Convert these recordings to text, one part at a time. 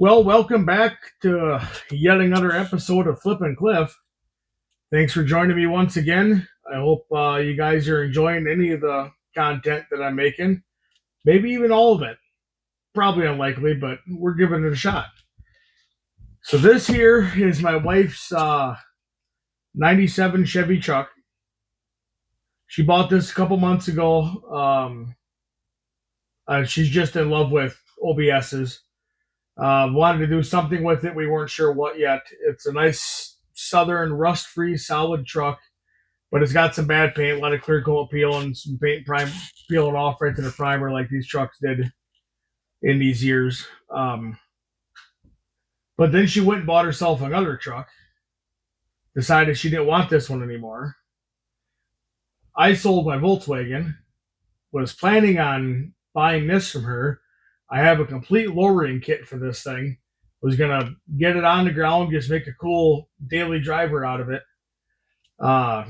Well, welcome back to yet another episode of Flip and Cliff. Thanks for joining me once again. I hope you guys are enjoying any of the content that I'm making. Maybe even all of it. Probably unlikely, but we're giving it a shot. So this here is my wife's 97 Chevy truck. She bought this a couple months ago. She's just in love with OBSs. Wanted to do something with it. We weren't sure what yet. It's a nice southern rust-free solid truck, but it's got some bad paint, a lot of clear coat peel, and some paint peeling off right to the primer like these trucks did in these years. But then she went and bought herself another truck. Decided she didn't want this one anymore. I sold my Volkswagen. Was planning on buying this from her. I have a complete lowering kit for this thing. Was gonna get it on the ground, just make a cool daily driver out of it. Uh,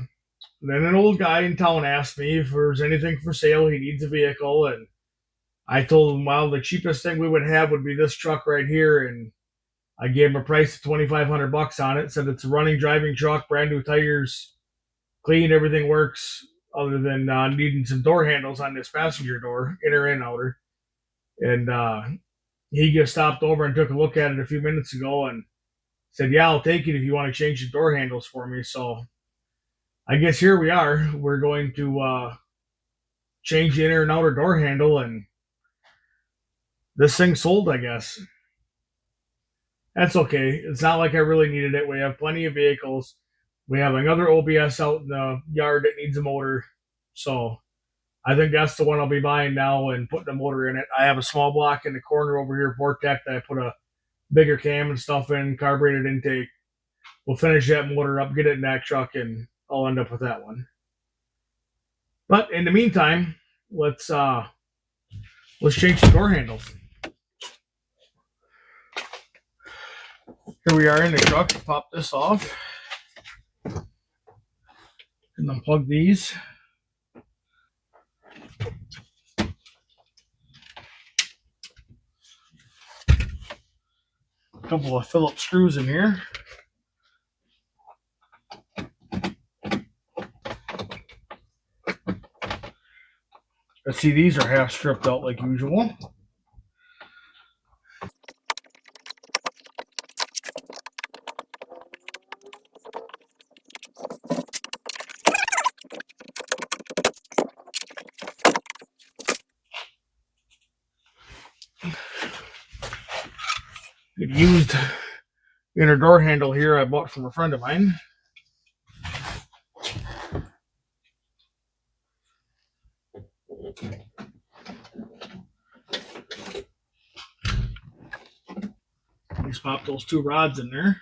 then an old guy in town asked me if there's anything for sale. He needs a vehicle, and I told him, well, the cheapest thing we would have would be this truck right here, and I gave him a price of $2,500 on it. Said it's a running, driving truck, brand new tires, clean, everything works, other than needing some door handles on this passenger door, inner and outer. And he just stopped over and took a look at it a few minutes ago and said, yeah, I'll take it if you want to change the door handles for me. So I guess here we are. We're going to change the inner and outer door handle, and this thing sold, I guess. That's okay. It's not like I really needed it. We have plenty of vehicles. We have another OBS out in the yard that needs a motor. So I think that's the one I'll be buying now and putting a motor in it. I have a small block in the corner over here, Vortec, that I put a bigger cam and stuff in, carbureted intake. We'll finish that motor up, get it in that truck, and I'll end up with that one. But in the meantime, let's change the door handles. Here we are in the truck. Pop this off and unplug these. A couple of Phillips screws in here. Let's see, these are half stripped out like usual. Good used inner door handle here I bought from a friend of mine. Just pop those two rods in there.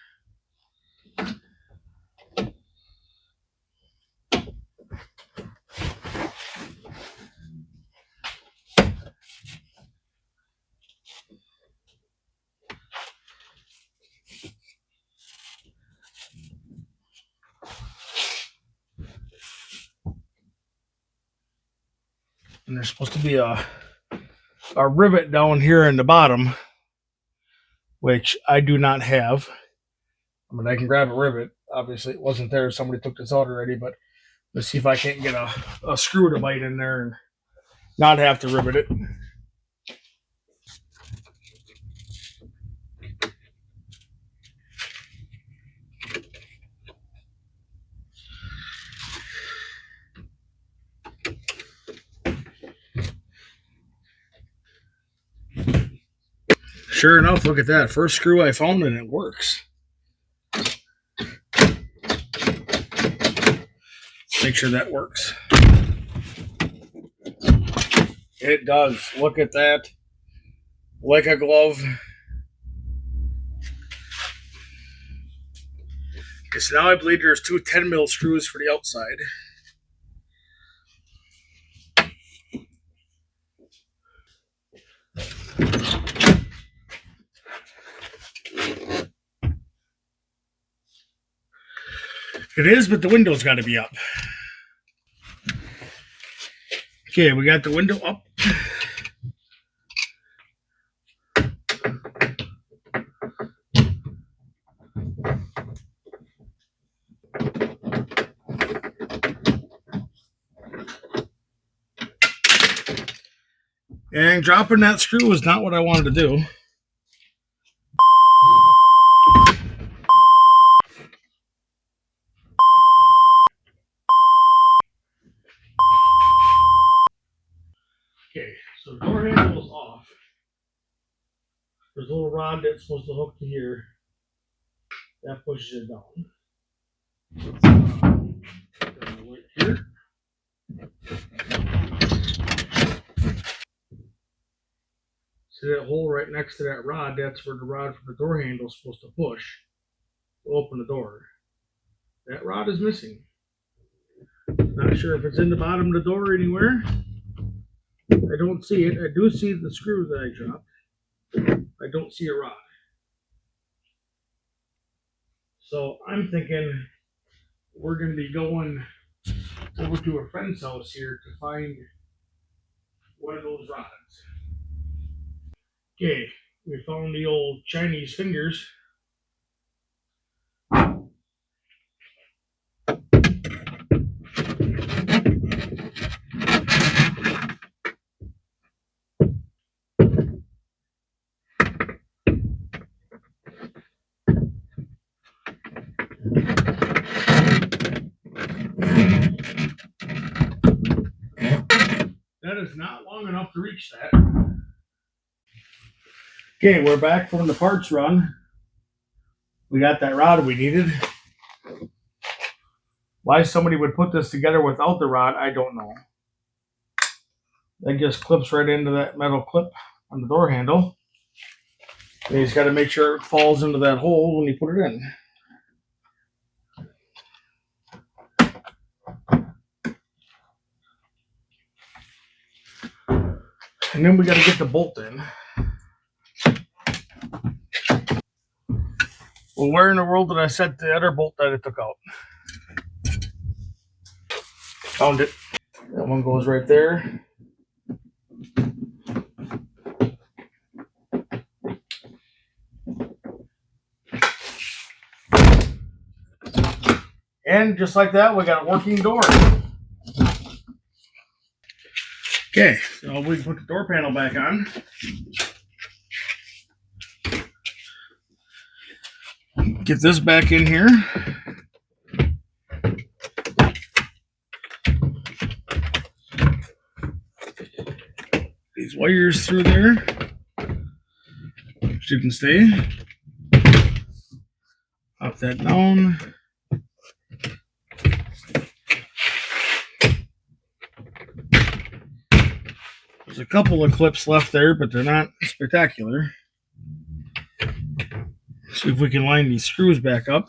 And there's supposed to be a rivet down here in the bottom, which I do not have. I mean, I can grab a rivet. Obviously, it wasn't there. Somebody took this out already, but let's see if I can't get a screw to bite in there and not have to rivet it. Sure enough, look at that. First screw I found and it works. Let's make sure that works. It does. Look at that. Like a glove. Okay, so now I believe there's two 10 mil screws for the outside. It is, but the window's got to be up. Okay, we got the window up. And dropping that screw was not what I wanted to do. Okay, so the door handle is off. There's a little rod that's supposed to hook to here. That pushes it down. Right here. See that hole right next to that rod? That's where the rod for the door handle is supposed to push to open the door. That rod is missing. Not sure if it's in the bottom of the door anywhere. I don't see it. I do see the screw that I dropped. I don't see a rod. So I'm thinking we're going to be going over to a friend's house here to find one of those rods. Okay, we found the old Chinese fingers. That is not long enough to reach that. Okay, we're back from the parts run. We got that rod we needed. Why somebody would put this together without the rod, I don't know. That just clips right into that metal clip on the door handle. And you just got to make sure it falls into that hole when you put it in. And then we got to get the bolt in. Well, where in the world did I set the other bolt that I took out? Found it. That one goes right there. And just like that, we got a working door. Okay, so we put the door panel back on. Get this back in here. These wires through there. Shouldn't stay. Pop that down. There's a couple of clips left there, but they're not spectacular. See if we can line these screws back up.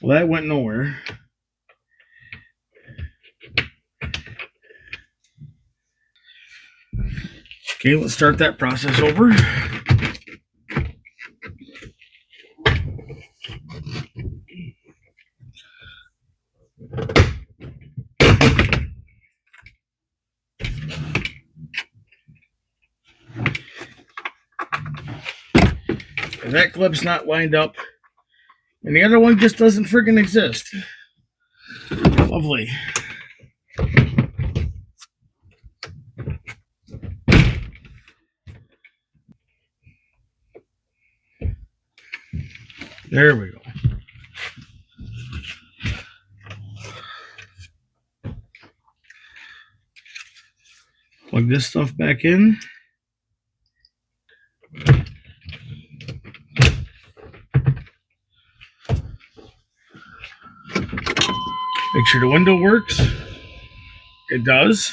Well, that went nowhere. Okay, let's start that process over. And that clip's not lined up. And the other one just doesn't friggin' exist. Lovely. There we go. Plug this stuff back in. Make sure the window works. It does.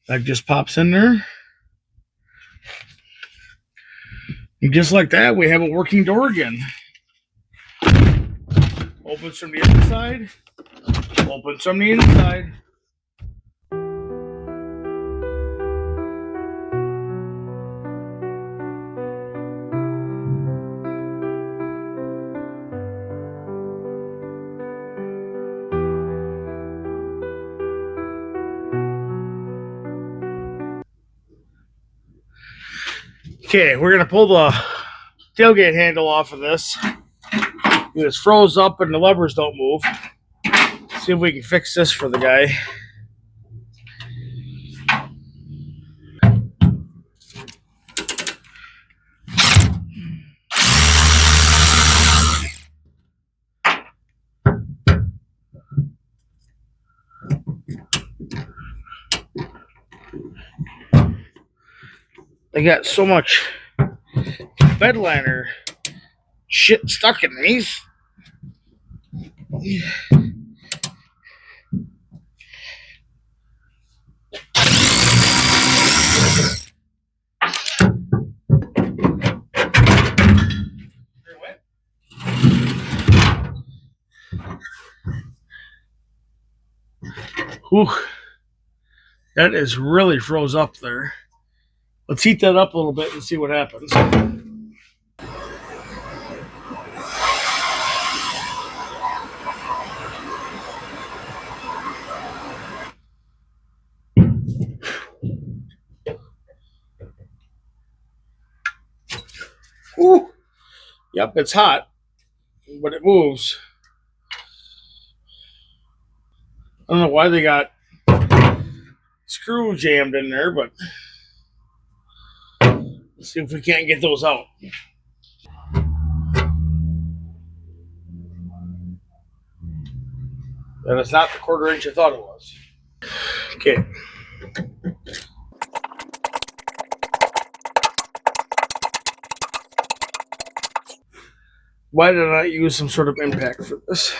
That just pops in there. And just like that, we have a working door again. Opens from the outside. Opens from the inside. Okay, we're gonna pull the tailgate handle off of this. It's froze up and the levers don't move. See if we can fix this for the guy. They got so much bed liner shit stuck in these. Whew. That is really froze up there. Let's heat that up a little bit and see what happens. Whew. Yep, it's hot, but it moves. I don't know why they got screw jammed in there, but let's see if we can't get those out. And it's not the 1/4 inch I thought it was. Okay. Why did I use some sort of impact for this?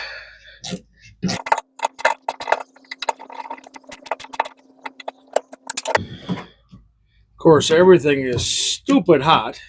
Of course, everything is stupid hot.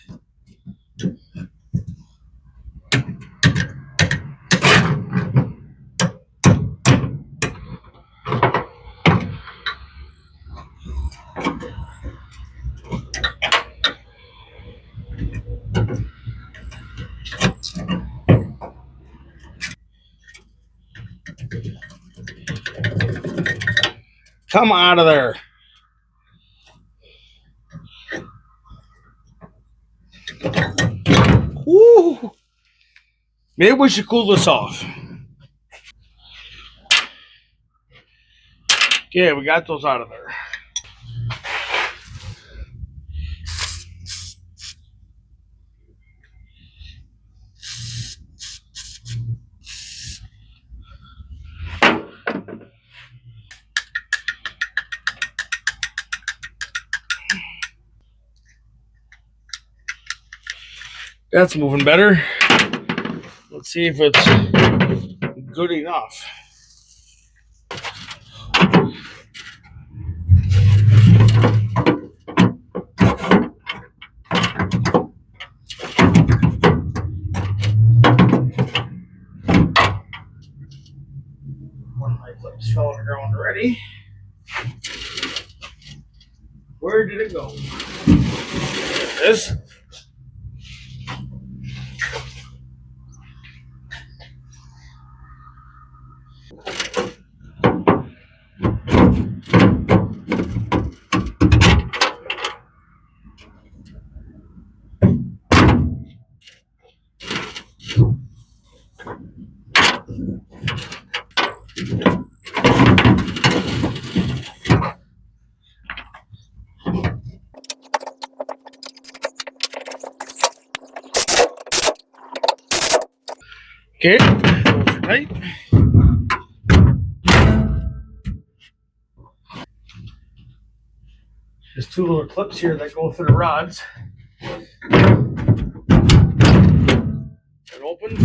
Come out of there. Woo. Maybe we should cool this off. Okay, we got those out of there. That's moving better. Let's see if it's good enough. One of my clips fell on the ground already. Where did it go? There it is. Okay, those are tight. There's 2 little clips here that go through the rods. It opens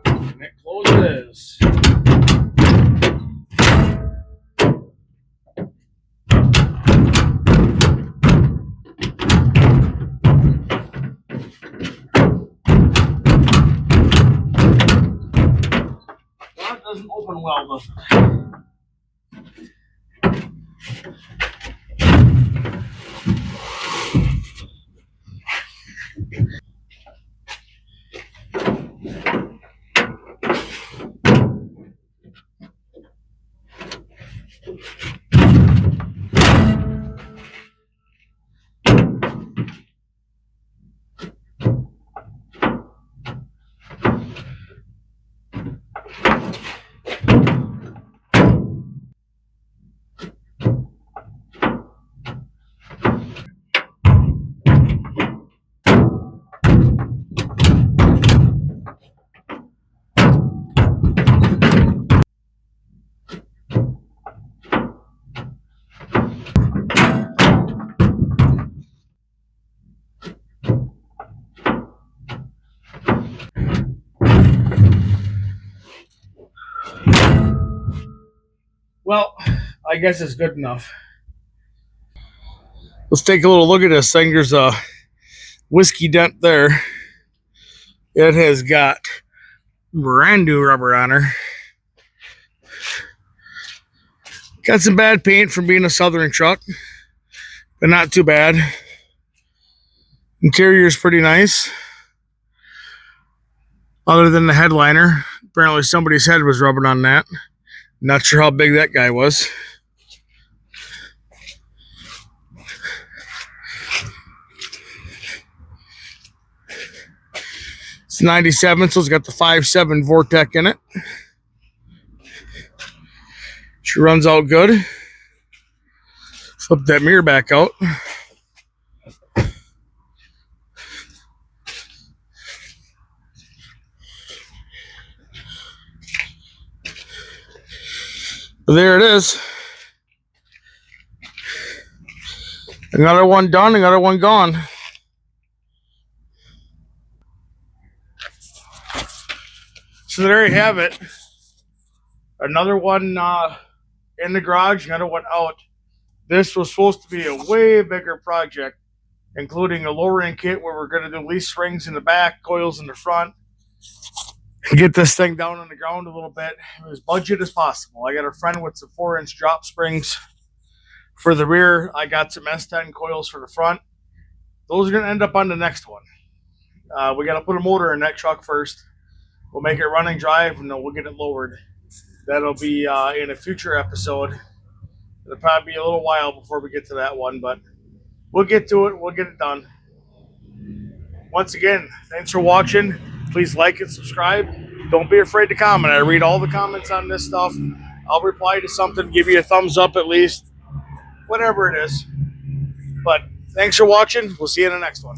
and it closes. That doesn't open well, does it? Well, I guess it's good enough. Let's take a little look at this thing. There's a whiskey dent there. It has got brand new rubber on her. Got some bad paint from being a Southern truck, but not too bad. Interior is pretty nice. Other than the headliner, apparently somebody's head was rubbing on that. Not sure how big that guy was. It's 97, so it's got the 5.7 Vortec in it. She runs out good. Flip that mirror back out. There it is. Another one done, another one gone. So there you have it. Another one in the garage, another one out. This was supposed to be a way bigger project, including a lowering kit where we're going to do leaf springs in the back, coils in the front. Get this thing down on the ground a little bit as budget as possible. I got a friend with some 4-inch drop springs for the rear. I got some S10 coils for the front. Those are going to end up on the next one. We got to put a motor in that truck first. We'll make it running drive, and then we'll get it lowered. That'll be in a future episode. It'll probably be a little while before we get to that one, but we'll get to it. We'll get it done. Once again, thanks for watching. Please like and subscribe. Don't be afraid to comment. I read all the comments on this stuff. I'll reply to something, give you a thumbs up at least, whatever it is. But thanks for watching. We'll see you in the next one.